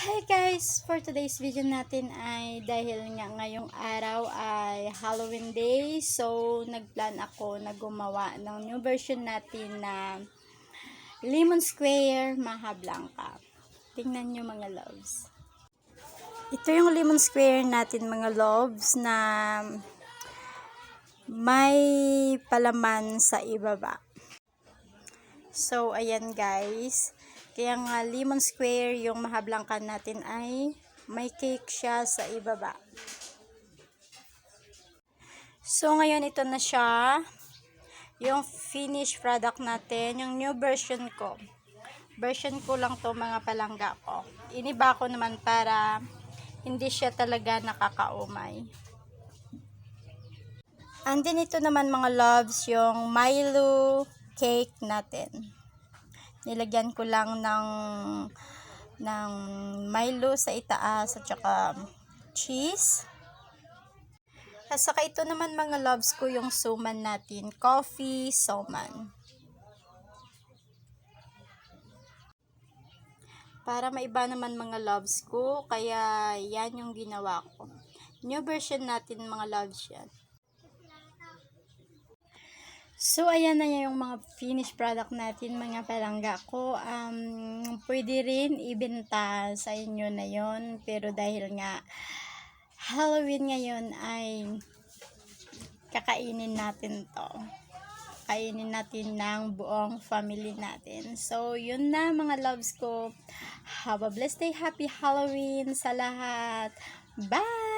Hi guys! For today's video natin ay dahil nga ngayong araw ay Halloween Day, so nagplan ako na gumawa ng new version natin na Lemon Square Maha Blanca. Tingnan nyo mga loves. Ito yung Lemon Square natin mga loves na may palaman sa ibaba. So ayan guys. Kaya nga lemon square yung Maha Blanca natin ay may cake siya sa ibaba. So ngayon ito na siya. Yung finished product natin. Yung new version ko. Version ko lang to mga palangga ko. Iniba ko naman para hindi siya talaga nakakaumay. And then ito naman mga loves yung Milo cake natin. Nilagyan ko lang ng Milo sa itaas at saka cheese. At saka ito naman mga loves ko yung suman natin, coffee suman. Para maiba naman mga loves ko, kaya yan yung ginawa ko. New version natin mga loves yan. So, ayan na yung mga finished product natin, mga palangga ko. Pwede rin ibenta sa inyo na yon, pero dahil nga Halloween ngayon ay kakainin natin to. Kainin natin ng buong family natin. So, yun na mga loves ko. Have a blessed day. Happy Halloween sa lahat. Bye!